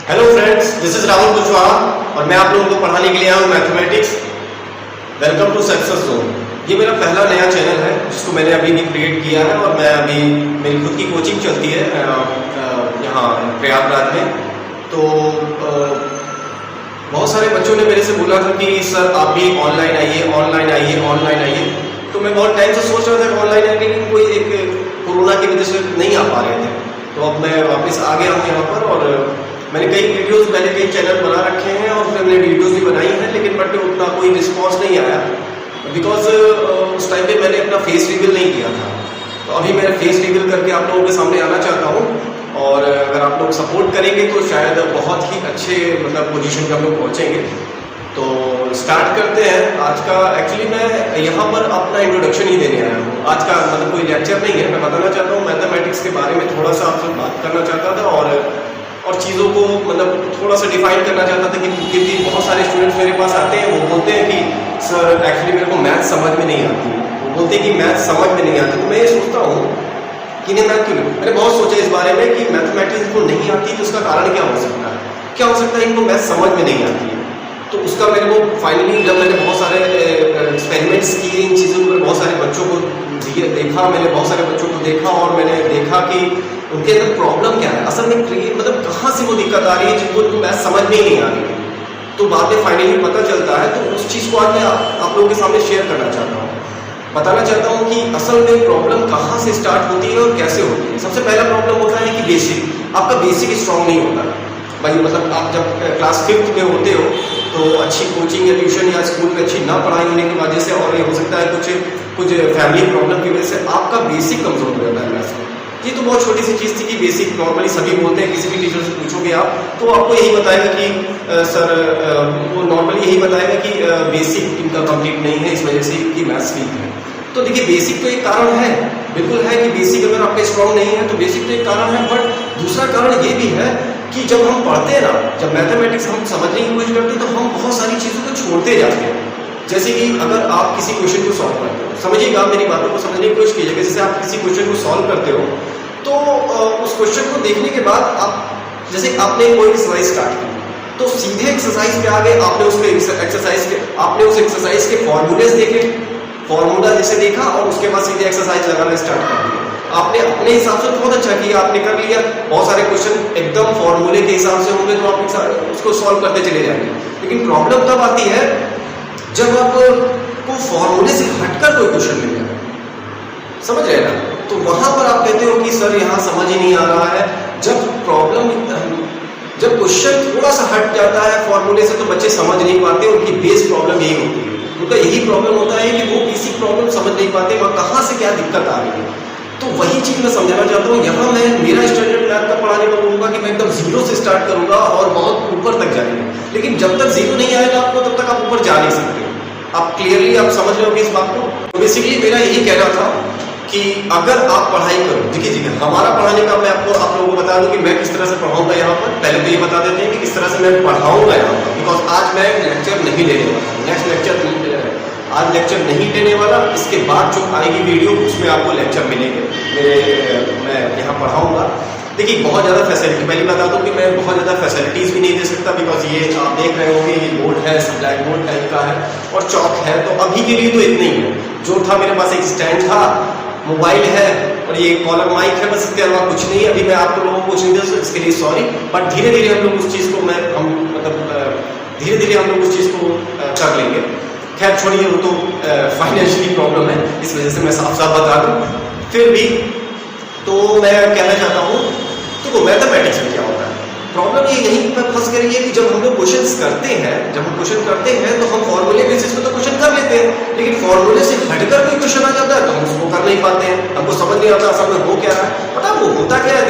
Hello friends, this is Rahul Kushwaha और मैं आप लोगों को पढ़ाने के लिए आया हूँ mathematics. Welcome to success zone. ये मेरा पहला नया चैनल है जिसको मैंने अभी भी क्रिएट किया है और मैं अभी मेरी खुद की कोचिंग चलती है यहाँ प्रयागराज में। तो बहुत सारे बच्चों ने मेरे से बोला था कि सर आप भी ऑनलाइन आइए, ऑनलाइन आइए, ऑनलाइन आइए। तो मैं बहुत टाइम से सोच रहा था कि ऑनलाइन आने लेकिन कोई एक कोरोना की वजह से नहीं आ पा रहे थे। तो अब मैं वापस आ गया हूँ यहाँ पर और मैंने कई वीडियोस पहले कई चैनल बना रखे हैं और फिर मैंने वीडियोस भी बनाई हैं, लेकिन बट उतना कोई रिस्पॉन्स नहीं आया बिकॉज उस टाइम पे मैंने अपना फेस रिवील नहीं किया था। तो अभी मैं फेस रिवील करके आप लोगों के सामने आना चाहता हूँ और अगर आप लोग सपोर्ट करेंगे तो शायद बहुत ही अच्छे पोजीशन पे हम लोग पहुँचेंगे। तो स्टार्ट करते हैं आज का। एक्चुअली मैं यहाँ पर अपना इंट्रोडक्शन ही देने आया हूँ। आज का कोई लेक्चर नहीं है, मैं बताना चाहता हूँ मैथमेटिक्स के बारे में थोड़ा सा आपसे बात करना चाहता था और चीज़ों को थोड़ा सा डिफाइन करना चाहता था क्योंकि बहुत सारे स्टूडेंट्स मेरे पास आते हैं, वो बोलते हैं कि सर एक्चुअली मेरे को मैथ समझ में नहीं आती। वो बोलते हैं कि मैथ समझ में नहीं आती। तो मैं ये सोचता हूँ कि नहीं, मैथ क्यों नहीं। मैंने बहुत सोचा इस बारे में कि मैथमेटिक्स इनको नहीं आती तो उसका कारण क्या हो सकता है, क्या हो सकता है इनको मैथ समझ में नहीं आती है। तो उसका मेरे को फाइनली जब मैंने बहुत सारे एक्सपेरिमेंट्स किए इन चीज़ों पर, बहुत सारे बच्चों को देखा, मैंने बहुत सारे बच्चों को देखा और मैंने देखा कि उनके अंदर प्रॉब्लम क्या है असल में, कहाँ से वो दिक्कत आ रही है जिनको मैथ समझ में ही नहीं आ रही है। तो बातें फाइनली पता चलता है। तो उस चीज़ को आज मैं आप लोगों के सामने शेयर करना चाहता हूँ, बताना चाहता हूँ कि असल में प्रॉब्लम कहाँ से स्टार्ट होती है और कैसे होती है। सबसे पहला प्रॉब्लम होता है कि बेसिक, आपका बेसिक स्ट्रांग नहीं होता भाई। आप जब क्लास 5th में होते हो तो अच्छी कोचिंग या ट्यूशन या स्कूल में अच्छी ना पढ़ाई होने की वजह से, और ये हो सकता है कुछ फैमिली प्रॉब्लम की वजह से आपका बेसिक कमजोर हो जाता है क्लास में। ये तो बहुत छोटी सी चीज़ थी कि बेसिक नॉर्मली सभी बोलते हैं, किसी भी टीचर से पूछोगे आप तो आपको यही बताएगा कि सर वो नॉर्मली यही बताएगा कि बेसिक इनका कंप्लीट नहीं है, इस वजह से इनकी मैथ्स वीक है। तो देखिए बेसिक तो एक कारण है, बिल्कुल है कि बेसिक अगर आपके स्ट्रांग नहीं है तो बेसिक तो एक कारण है। बट दूसरा कारण ये भी है कि जब हम पढ़ते हैं ना, जब मैथमेटिक्स हम समझने की कोशिश करते हैं तो हम बहुत सारी चीज़ों को छोड़ते जाते हैं। जैसे कि अगर आप किसी क्वेश्चन को सॉल्व करते हो, समझिएगा आप मेरी बातों को समझने की कोशिश कीजिएगा। जैसे आप किसी क्वेश्चन को सॉल्व करते हो तो उस क्वेश्चन को देखने के बाद आप जैसे आपने कोई एक्सरसाइज स्टार्ट की तो सीधे एक्सरसाइज पे आ गए, आपने उस एक्सरसाइज के फॉर्मूलेज देखे, फॉर्मूला जैसे देखा और उसके बाद सीधे एक्सरसाइज लगाना स्टार्ट कर दिया। आपने अपने हिसाब से बहुत अच्छा किया, आपने कर लिया। बहुत सारे क्वेश्चन एकदम फॉर्मूले के हिसाब से होंगे तो आप उसको सॉल्व करते चले जाएंगे। लेकिन प्रॉब्लम तब आती है जब आपको फॉर्मूले से हटकर कोई क्वेश्चन मिल जाए, समझ रहे हैं ना। तो वहां पर आप कहते हो कि सर यहाँ समझ ही नहीं आ रहा है। जब क्वेश्चन थोड़ा सा हट जाता है फॉर्मूले से तो बच्चे समझ नहीं पाते। उनकी बेस प्रॉब्लम यही होती है, उनका यही प्रॉब्लम होता है कि वो बेसिक प्रॉब्लम समझ नहीं पाते, वहाँ कहाँ से क्या दिक्कत आ रही है। तो वही चीज मैं समझाना चाहता हूँ। यहाँ मैं मेरा स्टैंडर्ड मैथ का पढ़ाने का बोलूँगा कि मैं एकदम जीरो से स्टार्ट करूंगा और बहुत ऊपर तक जाएंगे। लेकिन जब तक जीरो नहीं आएगा आपको तब तक आप ऊपर जा नहीं सकते। आप क्लियरली आप समझ रहे होगे इस बात को। तो बेसिकली मेरा यही कहना था कि अगर आप पढ़ाई करो, देखिए हमारा पढ़ाने का मैं आप लोगों को बता दूं कि मैं किस तरह से पढ़ाऊंगा यहाँ पर। पहले तो ये बता देते हैं कि किस तरह से मैं पढ़ाऊंगा यहाँ पर, बिकॉज आज मैं लेक्चर नहीं लेने वाला। आज लेक्चर नहीं लेने वाला, इसके बाद जो आएगी वीडियो उसमें आपको लेक्चर मिलेंगे। मैं यहाँ पढ़ाऊंगा। देखिए बहुत ज़्यादा फैसिलिटी, पहले बता दूं कि मैं बहुत ज़्यादा फैसिलिटीज़ भी नहीं दे सकता बिकॉज ये आप देख रहे होंगे ये बोर्ड है, ब्लैक बोर्ड टाइप का है और चौक है। तो अभी के लिए तो इतना ही है। जो था मेरे पास एक स्टैंड था, मोबाइल है और ये कॉलर माइक है, बस इसके अलावा कुछ नहीं है। अभी मैं आप लोगों को कुछ नहीं दे, इसके लिए सॉरी। बट धीरे धीरे हम लोग उस चीज़ को धीरे धीरे हम लोग उस चीज़ को कर लेंगे। खैर छोड़िए, वो तो फाइनेंशियली प्रॉब्लम है, इस वजह से मैं साफ साफ बता दूँ। फिर भी तो मैं कहना चाहता हूँ तो मैथमेटिक्स में क्या होता है, प्रॉब्लम ये यहीं पर फंस कर रही है कि जब हम लोग क्वेश्चन करते हैं तो हम फॉर्मूले बेसिस पे तो क्वेश्चन कर लेते हैं, लेकिन फॉर्मूले से हटकर कोई क्वेश्चन आ जाता है तो हम उसको कर नहीं पाते हैं। हमको समझ नहीं आता असल में हो क्या रहा है। पता वो होता क्या है,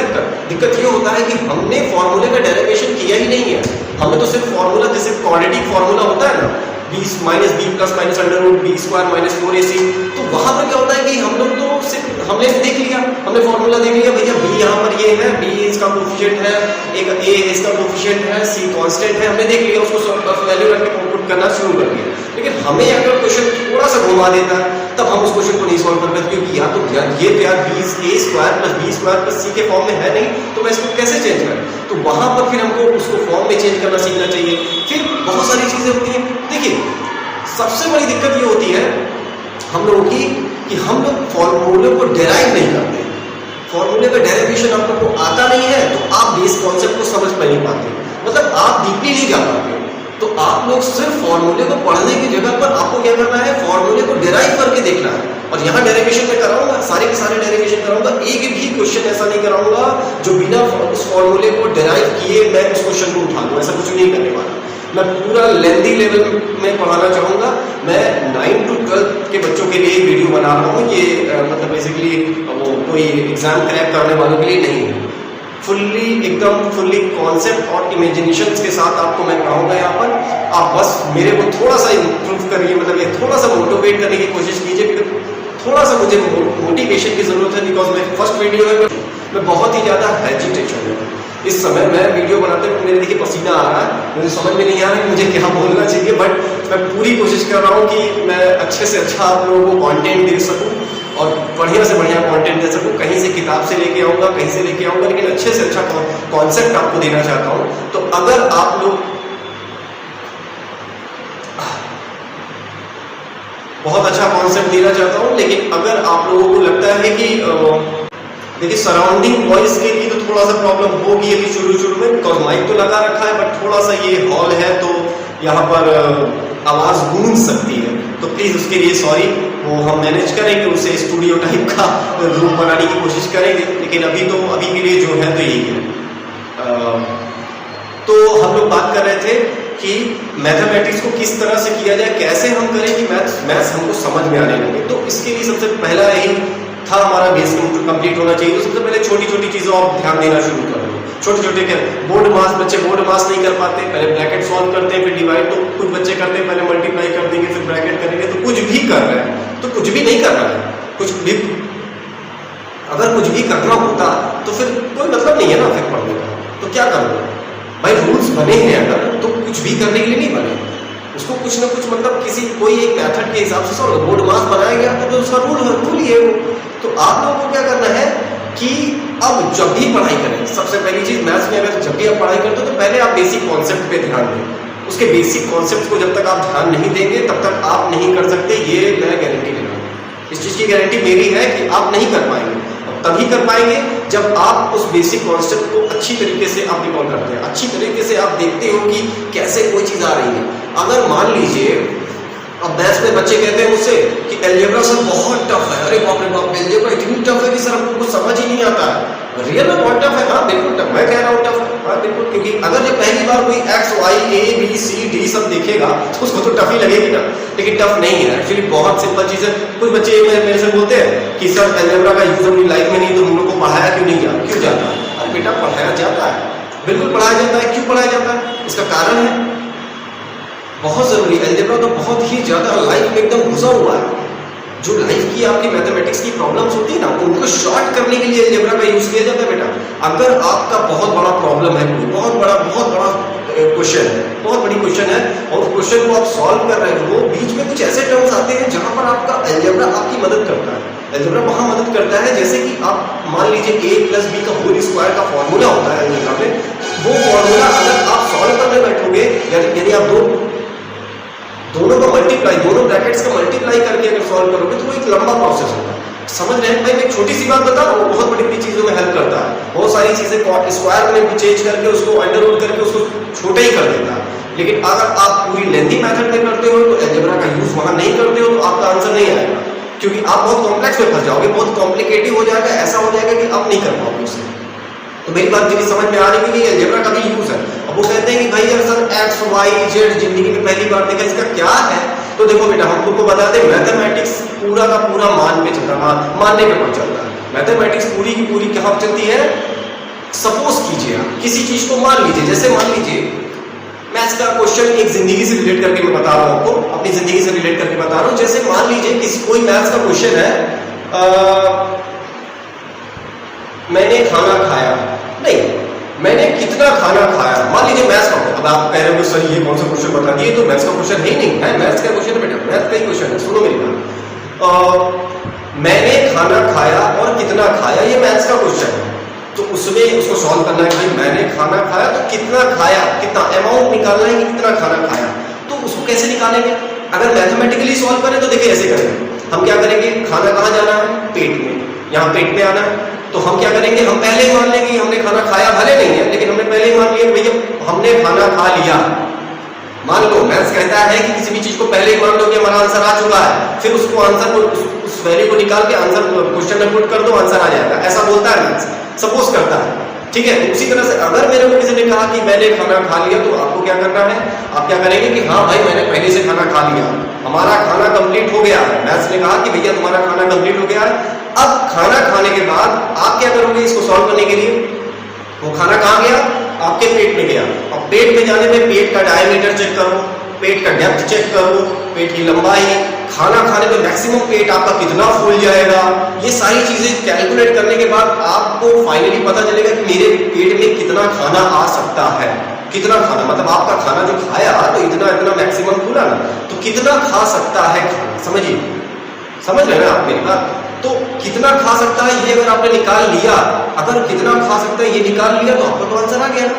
दिक्कत ये होता है कि हमने फॉर्मूले का डेरिवेशन किया ही नहीं है। हमने तो सिर्फ फॉर्मूला, जैसे क्वाड्रेटिक फॉर्मूला होता है ना, b minus B plus minus under root B square minus 4ac। तो वहां पर क्या होता है कि हम लोग तो सिर्फ हमने देख लिया, हमने फॉर्मूला देख लिया, भैया b यहाँ पर ये है, b इसका कोफिशिएंट है, एक a इसका कोफिशिएंट है, c कांस्टेंट है, हमने देख लिया, उसको वैल्यू रख के पुट करना शुरू कर दिया। लेकिन हमें अगर क्वेश्चन थोड़ा सा घुमा देता है तब हम उस क्वेश्चन को नहीं सॉल्व कर पाते, क्योंकि या तो ये तो यार a² + b² + c के फॉर्म में है नहीं, तो मैं इसको कैसे चेंज करूं? तो वहां पर फिर हमको उसको फॉर्म में चेंज करना सीखना चाहिए। फिर बहुत सारी चीजें होती हैं। देखिए, सबसे बड़ी दिक्कत ये होती है हम लोगों की कि हम लोग फॉर्मूले को डेराइव नहीं करते। फॉर्मूले का डेरिवेशन आप लोग को आता नहीं है तो आप बेस कॉन्सेप्ट को समझ नहीं पाते, मतलब आप डीपली नहीं जा पाते। तो आप लोग सिर्फ फॉर्मूले को पढ़ने की जगह पर आपको क्या करना है, फॉर्मूले को डेराइव करके देखना है। और यहाँ डेरिवेशन में कराऊंगा, सारे के सारे डेरिवेशन कराऊंगा, एक भी क्वेश्चन ऐसा नहीं कराऊंगा जो बिना उस फॉर्मूले को डेराइव किए मैं उस क्वेश्चन को उठा दूं, ऐसा कुछ नहीं करने वाला। मैं पूरा लेंथी लेवल में पढ़ाना चाहूंगा। मैं 9 to 12 के बच्चों के लिए वीडियो बना रहा हूँ, ये मतलब बेसिकली वो कोई एग्जाम क्रैक करने वालों के लिए नहीं है। फुल्ली कॉन्सेप्ट और इमेजिनेशन के साथ आपको मैं पढ़ाऊंगा यहाँ पर। आप बस मेरे को थोड़ा सा इम्प्रूव करिए, मतलब ये थोड़ा सा मोटिवेट करने की कोशिश कीजिए, क्योंकि थोड़ा सा मुझे मोटिवेशन की जरूरत है। बिकॉज मेरी फर्स्ट वीडियो है, मैं बहुत ही ज्यादा हेजिटेशन है इस समय। मैं वीडियो बनाते हुए मेरे देखिए पसीना आ रहा है, मुझे समझ में नहीं आ रहा है मुझे क्या बोलना चाहिए, बट मैं पूरी कोशिश कर रहा हूँ कि मैं अच्छे से अच्छा आप लोगों को कंटेंट दे सकूँ और बढ़िया से बढ़िया कंटेंट दे सकूँ। कहीं से किताब से लेके आऊँगा, कहीं से लेके आऊँगा, लेकिन अच्छे से अच्छा कॉन्सेप्ट आपको देना चाहता हूँ। तो अगर आप लोग बहुत अच्छा कॉन्सेप्ट देना चाहता हूँ, लेकिन अगर आप लोगों को लगता है कि देखिए सराउंडिंग वॉइस के लिए तो थोड़ा सा प्रॉब्लम होगी अभी शुरू में, बिकॉज माइक तो लगा रखा है, बट थोड़ा सा ये हॉल है तो यहाँ पर आवाज गूंज सकती है, तो प्लीज उसके लिए सॉरी। वो हम मैनेज करेंगे, उसे स्टूडियो टाइप का रूम बनाने की कोशिश करेंगे, लेकिन अभी के लिए जो है तो यही है। तो हम लोग बात कर रहे थे कि मैथमेटिक्स को किस तरह से किया जाए, कैसे हम करें कि मैथ्स हमको समझ में आने लगे। तो इसके लिए सबसे पहला यही था हमारा बेस कंप्लीट होना चाहिए। तो सबसे पहले छोटी छोटी चीजों आप ध्यान देना शुरू कर दो। छोटे बोर्ड मास, बच्चे बोर्ड मास नहीं कर पाते, पहले ब्रैकेट सॉल्व करते हैं, फिर डिवाइड तो कुछ बच्चे करते हैं, पहले मल्टीप्लाई कर देंगे, फिर ब्रैकेट करेंगे। तो कुछ भी कर रहे हैं तो कुछ भी नहीं कर रहा है, कुछ भी अगर कुछ भी करना होता तो फिर कोई मतलब नहीं है ना फिर पढ़ने का। तो क्या करो भाई, रूल्स बने हैं अगर तो कुछ भी करने के लिए नहीं बने, उसको कुछ ना कुछ मतलब कोई एक मेथड के हिसाब से सॉल्व। बोर्ड मास बनाया गया तो उसका रूल ही है वो। तो आप लोगों को क्या करना है कि अब जब भी पढ़ाई करें, सबसे पहली चीज मैथ्स में अगर जब भी आप पढ़ाई करते हो तो पहले आप बेसिक कॉन्सेप्ट पे ध्यान दें। उसके बेसिक कॉन्सेप्ट को जब तक आप ध्यान नहीं देंगे तब तक आप नहीं कर सकते, ये मैं गारंटी दे रहा हूँ। इस चीज की गारंटी मेरी है कि आप नहीं कर पाएंगे। तभी कर पाएंगे जब आप उस बेसिक कॉन्सेप्ट को अच्छी तरीके से आप रिकॉल करते हैं, अच्छी तरीके से आप देखते हो कि कैसे कोई चीज आ रही है। अगर मान लीजिए अब मैथ्स में बच्चे कहते हैं मुझसे कि अलजेब्रा सर बहुत टफ है, अरे बाप रे बाप अलजेब्रा इतनी टफ है कि सर हमको कुछ समझ ही नहीं आता है। रियल में बहुत टफ है? हाँ बिल्कुल टफ, मैं कह रहा हूँ टफ है, हाँ बिल्कुल। क्योंकि अगर जब पहली बार कोई X Y A B C D सब देखेगा तो उसको तो टफ ही लगेगी ना, लेकिन टफ नहीं है, एक्चुअली बहुत सिंपल चीज है। कुछ बच्चे मेरे से बोलते हैं कि सर अलजेब्रा का यूज अपनी लाइफ में नहीं तो हम लोग को पढ़ाया क्यों जाता है? अरे बेटा पढ़ाया जाता है, बिल्कुल पढ़ाया जाता है। क्यों पढ़ाया जाता है? इसका कारण है बहुत जरूरी। अलजेब्रा तो बहुत ही ज्यादा लाइफ में एकदम घुसा हुआ है। जो लाइफ की आपकी मैथमेटिक्स की प्रॉब्लम्स होती है ना, उनको शॉर्ट करने के लिए अलजेब्रा का यूज किया जाता है बेटा। अगर आपका बहुत बड़ा प्रॉब्लम है, कोई बहुत बड़ा क्वेश्चन है, बहुत बड़ी क्वेश्चन है और उस क्वेश्चन को आप सॉल्व कर रहे हो, बीच में कुछ ऐसे टर्म्स आते हैं जहां पर आपका अलजेब्रा आपकी मदद करता है। अलजेब्रा वहां मदद करता है जैसे कि आप मान लीजिए a + b का होल स्क्वायर का फॉर्मूला होता है अलजेब्रा में। वो फॉर्मूला अगर आप सॉल्व करने बैठोगे, यदि आप दोनों का मल्टीप्लाई, दोनों ब्रैकेट्स का मल्टीप्लाई करके अगर सॉल्व करोगे तो वो एक लंबा प्रोसेस होगा। समझ रहे हैं भाई? मैं एक छोटी सी बात बता रहा हूँ, बहुत बड़ी चीजों में हेल्प करता है। बहुत सारी चीजें स्क्वायर में चेंज करके उसको अंडर रूट करके उसको छोटा ही कर देता है। लेकिन अगर आप पूरी लेंथी मेथड में करते हो तो अलजेब्रा का यूज वहां नहीं करते हो तो आपका आंसर नहीं आएगा, क्योंकि आप बहुत कॉम्प्लेक्स में फंस जाओगे, बहुत कॉम्प्लिकेटेड हो जाएगा, ऐसा हो जाएगा कि आप नहीं कर पाओगे उसे। तो मेरी बात जितनी समझ में आ रही है कि अलजेब्रा का भी यूज है। अब वो कहते हैं कि भाई यार सर एक्स वाई जेड जिंदगी में पहली बार देखा, इसका क्या है? तो देखो बेटा, हम तुमको बता दें, मैथमेटिक्स पूरा का पूरा मानने पे पड़ चलता है। मैथमेटिक्स पूरी की पूरी कहाँ चलती है? सपोज कीजिए आप किसी चीज को मान लीजिए, जैसे मान लीजिए मैथ्स का क्वेश्चन एक जिंदगी से रिलेट करके मैं बता रहा हूं आपको, अपनी जिंदगी से रिलेट करके बता रहा हूं। जैसे मान लीजिए कि कोई मैथ्स का क्वेश्चन है, मैंने खाना खाया नहीं, मैंने कितना खाना खाया। मान लीजिए मैथ्स का, अब आप कह रहे हो सर ये कौन सा क्वेश्चन बता दिए, तो मैथ्स का क्वेश्चन है ही नहीं है। मैथ्स का क्वेश्चन है बेटा, मैथ्स का ही क्वेश्चन है। सुनो मेरी बात, मैंने खाना खाया और कितना खाया, ये मैथ्स का क्वेश्चन है। तो उसमें उसको सॉल्व करना है कि भाई मैंने खाना खाया तो कितना खाया, कितना अमाउंट निकालना है कि कितना खाना खाया। तो उसको कैसे निकालेंगे? अगर मैथमेटिकली सॉल्व करें तो देखिए ऐसे करेंगे। हम क्या करेंगे, खाना कहाँ जाना है, पेट में, यहाँ पेट में आना है। तो हम क्या करेंगे, हम पहले ही मान लेंगे हमने खाना खाया, भले नहीं है लेकिन हमने पहले ही मान लिया भैया हमने खाना खा लिया। मान लो मैथ्स कहता है कि किसी भी चीज को पहले ही मान लो कि हमारा आंसर आ चुका है, फिर उसको आंसर को उस वैल्यू को निकाल के आंसर क्वेश्चन में पुट कर दो, आंसर आ जाएगा। ऐसा बोलता है मैथ्स, सपोज करता है, ठीक है। तो उसी तरह से अगर मेरे को किसी ने कहा कि मैंने खाना खा लिया, तो आपको क्या करना है, आप क्या करेंगे कि हाँ भाई मैंने पहले से खाना खा लिया, हमारा खाना कंप्लीट हो गया है। मैथ्स ने कहा कि भैया तुम्हारा खाना कंप्लीट हो गया है। अब खाना खाने के बाद आप क्या करोगे इसको सॉल्व करने के लिए, वो खाना कहाँ गया, आपके पेट में गया। अब पेट में जाने में पेट का डायमीटर चेक करो, पेट का डेप्थ चेक करो, पेट की लंबाई, खाना खाने में मैक्सिमम पेट आपका कितना फूल जाएगा, ये सारी चीजें कैलकुलेट करने के बाद आपको फाइनली पता चलेगा कि मेरे पेट में कितना खाना आ सकता है। कितना खाना मतलब आपका खाना जो खाया तो इतना इतना मैक्सिमम फूला ना, तो कितना खा सकता है खाना, समझिए, समझ रहे हैं आप मेरी बात। तो कितना खा सकता है ये अगर आपने निकाल लिया, अगर कितना खा सकता है ये निकाल लिया तो आपका तो आंसर आ गया ना।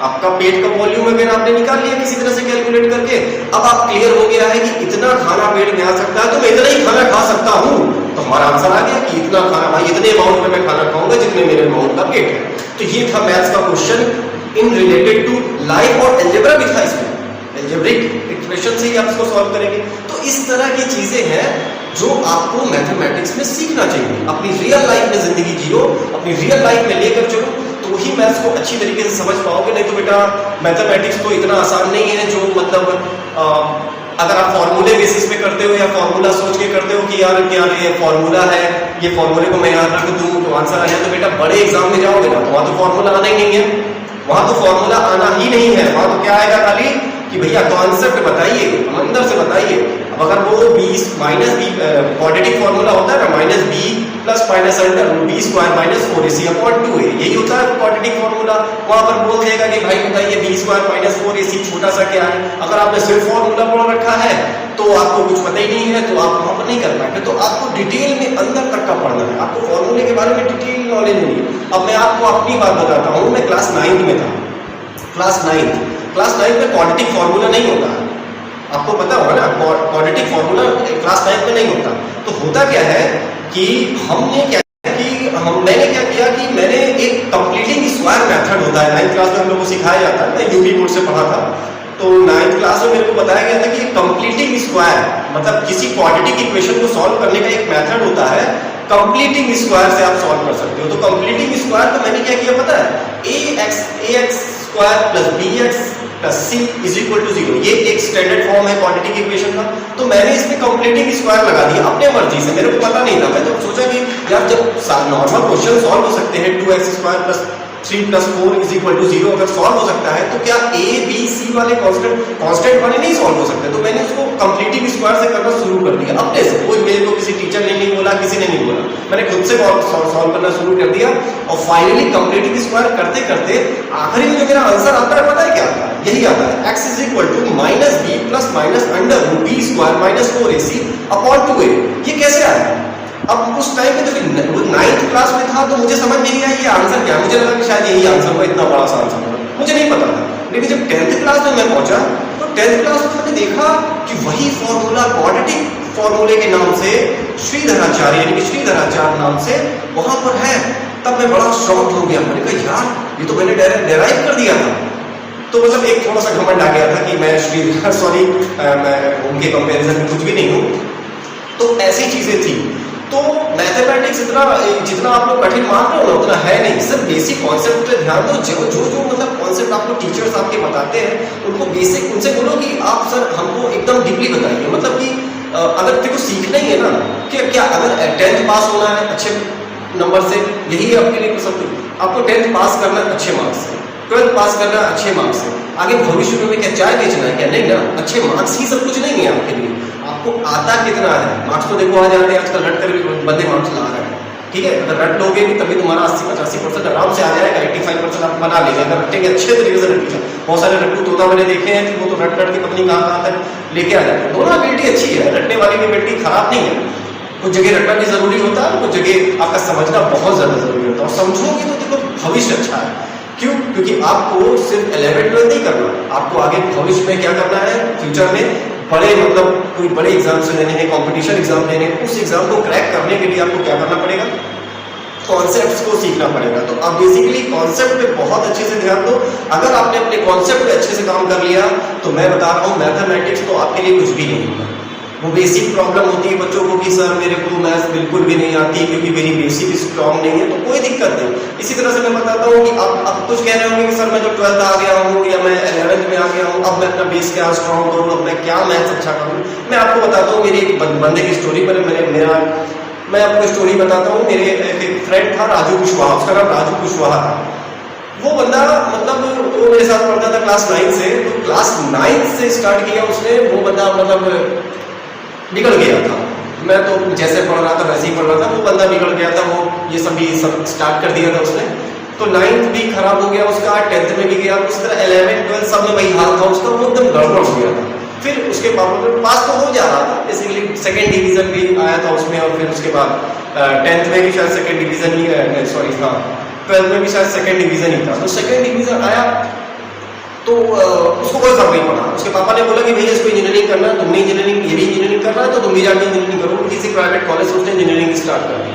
आपका पेट का वॉल्यूम अगर आपने निकाल लिया किसी तरह से कैलकुलेट करके, अब आप क्लियर हो गया है कि इतना खाना पेट में आ सकता है तो मैं इतना ही खाना खा सकता हूं, तो हमारा आंसर आ गया कि इतना खाना, भाई इतने अमाउंट में मैं खाना खाऊंगा जितने मेरे अमाउंट का पेट है। तो ये था मैथ्स का question in related to life और एल्जेब्रा भी था इसमें, एल्जेब्रिक इक्वेशन से ही आप इसको सॉल्व करेंगे। तो इस तरह की चीजें हैं जो आपको मैथमेटिक्स में सीखना चाहिए। अपनी रियल लाइफ में जिंदगी जियो, अपनी रियल लाइफ में लेकर चलो, तो ही मैथ्स को अच्छी तरीके से समझ पाओगे। नहीं तो बेटा मैथमेटिक्स तो इतना आसान नहीं है जो मतलब अगर आप फॉर्मूले बेसिस पे करते हो या फॉर्मूला सोच के करते हो कि यार क्या ये फॉर्मूला है, ये फॉर्मूले को मैं याद रख दूं तो आंसर आ जाए, तो बेटा बड़े एग्जाम में जाओगे ना तो वहां तो फॉर्मूला आना ही नहीं है, वहां तो फॉर्मूला आना ही नहीं है। वहां तो क्या आएगा खाली कि भैया कॉन्सेप्ट बताइए, अंदर से बताइए। अब अगर वो माइनस बी क्वाड्रेटिक फॉर्मूला होता है ना, minus B plus minus under B square minus 4ac upon 2a, यही होता है क्वाड्रेटिक फॉर्मूला। वहां पर बोल देगा कि भाई बताइए बी स्क्वायर माइनस 4ac छोटा सा क्या है। अगर आपने सिर्फ फॉर्मूला पढ़ रखा है तो आपको कुछ पता ही नहीं है, तो आप वहां पर नहीं कर पाएंगे। तो आपको डिटेल में अंदर तक का पढ़ना है, आपको फॉर्मूले के बारे में डिटेल नॉलेज नहीं है। अब मैं आपको अपनी बात बताता हूँ, मैं क्लास 9 में था, क्लास 9 में क्वाड्रेटिक फॉर्मूला नहीं होता है, आपको पता होगा ना, क्वाड्रेटिक फॉर्मूला क्लास 9 में नहीं होता। तो होता क्या है कि हमने क्या कि मैंने क्या किया कि मैंने एक कंप्लीटिंग स्क्वायर मेथड होता है, 9th क्लास में हम लोग को सिखाया जाता है, मैं यूपी बोर्ड से पढ़ा था। तो 9th क्लास में मेरे को बताया गया था कि कंप्लीटिंग स्क्वायर मतलब किसी क्वाड्रेटिक इक्वेशन को सॉल्व करने का एक मेथड होता है, कंप्लीटिंग स्क्वायर से आप सॉल्व कर सकते हो। तो कंप्लीटिंग स्क्वायर तो मैंने क्या किया पता है, ax square plus bx plus c is equal to 0, ये एक स्टैंडर्ड फॉर्म है क्वाड्रेटिक इक्वेशन का। तो मैंने इसमें कंप्लीटिंग स्क्वायर लगा दिया अपने मर्जी से, मेरे को पता नहीं था। मैं तो सोचा कि यार जब नॉर्मल क्वेश्चन सॉल्व हो सकते हैं 2x square plus 3 plus 4 is equal to 0 अगर सॉल्व हो सकता है तो क्या a b c वाले कांस्टेंट वाले नहीं सॉल्व हो सकते। तो मैंने उसको कंप्लीटिंग स्क्वायर से करना शुरू कर दिया अपने से, कोई मेरे को किसी टीचर ने नहीं बोला, किसी ने नहीं बोला, मैंने खुद से सॉल्व करना शुरू कर दिया। और फाइनली कंप्लीटिंग स्क्वायर करते करते आखिरी में जो मेरा आंसर आता है पता है क्या आता है, यही आता है, x is equal to minus B plus minus under root B square minus 4ac upon 2a। ये कैसे आया? अब उस टाइम में जब 9th क्लास में था तो मुझे समझ नहीं आया ये आंसर क्या, मुझे लगा कि शायद यही आंसर होगा, इतना बड़ा सा आंसर होगा, मुझे नहीं पता था। लेकिन जब 10th क्लास में मैं पहुंचा तो 10th क्लास में मैंने देखा कि वही फॉर्मूला क्वाड्रेटिक फॉर्मूले के नाम से श्रीधराचार्य यानी कि श्रीधराचार्य नाम से वहां पर है। तब मैं बड़ा शॉक हो गया, मैंने कहा यार ये तो मैंने डेराइव कर दिया था। तो मतलब एक थोड़ा सा घमंड आ गया था कि मैं मैं उनके कंपैरिजन में कुछ भी नहीं हूँ। तो ऐसी चीजें थी। तो मैथमेटिक्स इतना जितना आप लोग कठिन मान रहे हो उतना है नहीं, सिर्फ बेसिक कॉन्सेप्ट पे ध्यान दो। जो मतलब कॉन्सेप्ट आपको टीचर्स आपके बताते हैं उनको बेसिक उनसे बोलो कि आप सर हमको एकदम डीपली बताइए। मतलब कि अगर तेरे को सीखना ही है ना कि क्या अगर 10th पास होना है अच्छे नंबर से, यही है आपके लिए सब कुछ। आपको 10th पास करना है अच्छे मार्क्स से, 12th पास करना है अच्छे मार्क्स से, आगे भविष्य में क्या चाय बेचना है क्या, नहीं ना, अच्छे मार्क्स ही सब कुछ नहीं है आपके लिए। आपको आता कितना है, मार्क्स तो देखो आ जाते हैं आजकल, रट कर भी बंदे मार्क्स ला रहे हैं, ठीक है। अगर रट लोगे भी तभी तुम्हारा 80-85% आराम से आ जाएगा, 85% आप बना लेगा अगर रटेंगे अच्छे तरीके से रटेंगे। बहुत सारे रट्टू तोता मैंने देखे हैं कि वो तो रट के पत्नी कहाँ तक लेके आ जाते हैं। दोनों एबिलिटी अच्छी है, रटने वाली की एबिलिटी खराब नहीं है, कुछ जगह रटना भी जरूरी होता है, कुछ जगह आपका समझना बहुत ज्यादा जरूरी होता है। और समझोगे तो देखो भविष्य अच्छा है। क्यों? क्योंकि आपको सिर्फ 11-12 नहीं करना, आपको आगे भविष्य में क्या करना है, फ्यूचर में बड़े मतलब कोई बड़े एग्जाम से लेने हैं, कॉम्पिटिशन एग्जाम लेने हैं, उस एग्जाम को क्रैक करने के लिए आपको क्या करना पड़ेगा, कॉन्सेप्ट्स को सीखना पड़ेगा। तो अब बेसिकली कॉन्सेप्ट पे बहुत अच्छे से ध्यान दो। अगर आपने अपने कॉन्सेप्ट पे अच्छे से काम कर लिया तो मैं बता रहा हूँ मैथमेटिक्स तो आपके लिए कुछ भी नहीं होगा। वो बेसिक प्रॉब्लम होती है बच्चों को कि सर मेरे को मैथ्स बिल्कुल भी नहीं आती क्योंकि मेरी बेसिक स्ट्रॉन्ग नहीं है, तो कोई दिक्कत नहीं। इसी तरह से मैं बताता हूँ कि आप कुछ कह रहे होंगे कि सर मैं तो 12th आ गया हूँ या मैं 11th में आ गया हूँ, अब मैं अपना बेस क्या स्ट्रॉन्ग करूँ, अब मैं क्या मैथ्स अच्छा करूँ। मैं आपको बताता हूँ मेरी एक बंदे की स्टोरी पर मैं आपको स्टोरी बताता हूँ। मेरे एक फ्रेंड था राजू कुशवाहा, उसका नाम राजू कुशवाहा था। वो बंदा मतलब वो मेरे साथ पढ़ता था क्लास 9 से, तो क्लास 9 से स्टार्ट किया उसने। वो बंदा मतलब बिगड़ गया था। मैं तो जैसे पढ़ रहा था वैसे ही पढ़ रहा था, वो बंदा बिगड़ गया था। वो ये सब स्टार्ट कर दिया था उसने। तो 9th भी खराब हो गया उसका, 10th में भी गया, उस तरह 11th 12th सब में वही हाल था उसका, वो एकदम गड़बड़ हो गया था। फिर उसके बाद पास तो हो जा रहा था, बेसिकली 2nd डिवीजन भी आया था उसमें, और फिर उसके बाद 10th में भी शायद 2nd डिवीजन ही, सॉरी हाँ 12th में भी शायद 2nd डिवीजन ही था। तो 2nd डिवीजन आया तो उसको कोई फर्क नहीं पड़ा। उसके पापा ने बोला कि भैया इसको इंजीनियरिंग करना है, तुमने इंजीनियरिंग, ये भी इंजीनियरिंग करना है तो तुम भी जाके इंजीनियरिंग करो। किसी प्राइवेट कॉलेज से उसने इंजीनियरिंग स्टार्ट कर दी।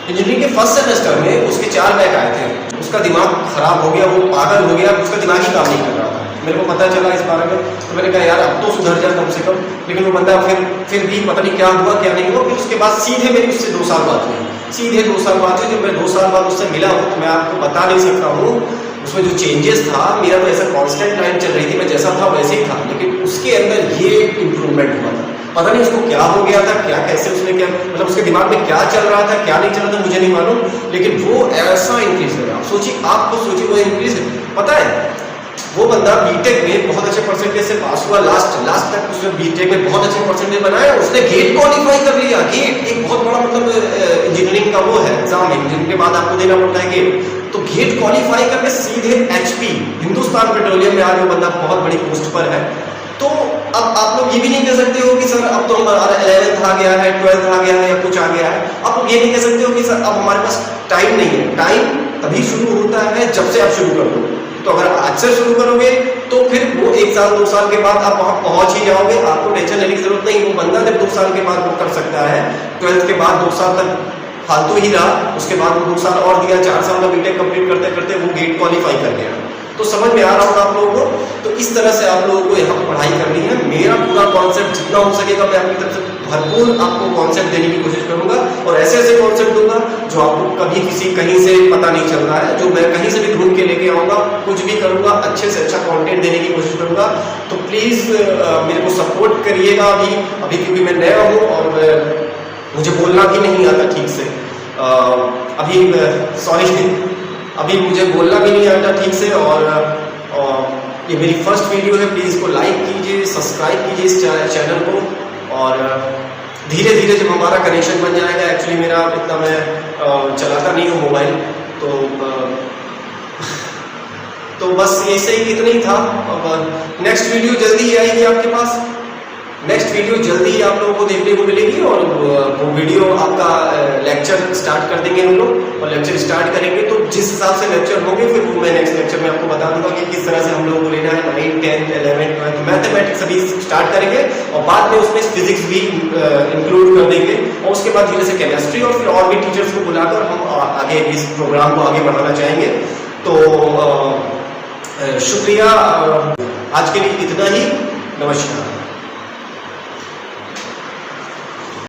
इंजीनियरिंग के फर्स्ट सेमेस्टर में उसके 4 बैक आए थे। उसका दिमाग खराब हो गया, वो पागल हो गया, उसका दिमाग ही काम नहीं कर रहा था। मेरे को पता चला इस बारे में, तो मैंने कहा यार अब तो सुधर जा कम से कम। लेकिन वो बंदा फिर भी पता नहीं क्या हुआ क्या नहीं हुआ। फिर उसके बाद सीधे मेरी उससे 2 साल बात हुई, सीधे 2 साल बात हुई। जब मैं 2 साल बाद उससे मिला हूँ तो मैं आपको बता नहीं सकता हूँ उसमें जो चेंजेस था। मेरा तो ऐसा कांस्टेंट लाइन चल रही थी, मैं जैसा था वैसे ही था, लेकिन उसके अंदर ये इम्प्रूवमेंट हुआ था। पता नहीं उसको क्या हो गया था, क्या कैसे उसने क्या मतलब उसके दिमाग में क्या चल रहा था क्या नहीं चल रहा था मुझे नहीं मालूम, लेकिन वो ऐसा इंक्रीज हो गया। आप सोचिए, आपको सोचिए वो इंक्रीज पता है। वो बंदा बीटेक में बहुत अच्छे परसेंटेज से पास हुआ, लास्ट तक उसने बीटेक में बहुत अच्छे परसेंटेज बनाया। उसने गेट क्वालिफाई कर लिया। गेट एक बहुत बड़ा मतलब इंजीनियरिंग का वो है एग्जाम है, जिनके बाद आपको देना पड़ता है गेट। तो गेट क्वालिफाई करके सीधे HP हिंदुस्तान पेट्रोलियम में आज वो बंदा बहुत बड़ी पोस्ट पर है। तो अब आप लोग ये भी नहीं कह सकते हो कि सर अब तो हमारा 11th आ गया है, 12th आ गया है या कुछ आ गया है। आप लोग ये नहीं कह सकते हो कि सर अब हमारे पास टाइम नहीं है। टाइम तभी शुरू होता है जब से आप शुरू करोगे। तो अगर आज से शुरू करोगे तो फिर वो 1 साल 2 साल के बाद आप वहां पहुंच ही जाओगे। आपको टेंशन लेने की जरूरत नहीं। वो बंदा जब 2 साल के बाद वो कर सकता है, 12th के बाद 2 साल तक फालतू ही रहा, उसके बाद वो 2 साल और दिया, 4 साल में बीटेक कंप्लीट करते करते वो गेट क्वालिफाई कर गया। तो समझ में आ रहा होगा आप लोगों को। तो इस तरह से आप लोगों को यहाँ पर पढ़ाई करनी है। मेरा पूरा कॉन्सेप्ट जितना हो सकेगा मैं अपनी तरफ से भरपूर आपको कॉन्सेप्ट देने की कोशिश करूंगा, और ऐसे ऐसे कॉन्सेप्ट दूंगा जो आपको कभी किसी कहीं से पता नहीं चल रहा है, जो मैं कहीं से भी ढूंढ के लेके आऊंगा। कुछ भी करूंगा, अच्छे से अच्छा कंटेंट देने की कोशिश करूंगा। तो प्लीज मेरे को सपोर्ट करिएगा अभी क्योंकि मैं नया हूँ और मुझे बोलना भी नहीं आता ठीक से। अभी मुझे बोलना भी नहीं आता ठीक से, और ये मेरी फर्स्ट वीडियो है। प्लीज़ इसको लाइक कीजिए, सब्सक्राइब कीजिए इस चैनल को, और धीरे धीरे जब हमारा कनेक्शन बन जाएगा, एक्चुअली मेरा इतना मैं चलाता नहीं हूँ मोबाइल, तो बस ऐसे ही इतना ही था। अब नेक्स्ट वीडियो जल्दी ही आएगी आपके पास। नेक्स्ट वीडियो जल्दी ही आप लोगों को देखने को मिलेगी, और वो वीडियो आपका लेक्चर स्टार्ट कर देंगे हम लोग, और लेक्चर स्टार्ट करेंगे तो जिस हिसाब से लेक्चर होंगे फिर वो मैं नेक्स्ट लेक्चर में आपको बता दूंगा कि किस तरह से हम लोगों को लेना है। 9, 10, 11, 12 मैथमेटिक्स अभी स्टार्ट करेंगे, और बाद में उसमें फिजिक्स भी इंक्लूड कर देंगे, और उसके बाद धीरे से केमिस्ट्री, और फिर और भी टीचर्स को बुलाकर हम आगे इस प्रोग्राम को आगे बढ़ाना चाहेंगे। तो शुक्रिया, आज के लिए इतना ही। नमस्कार।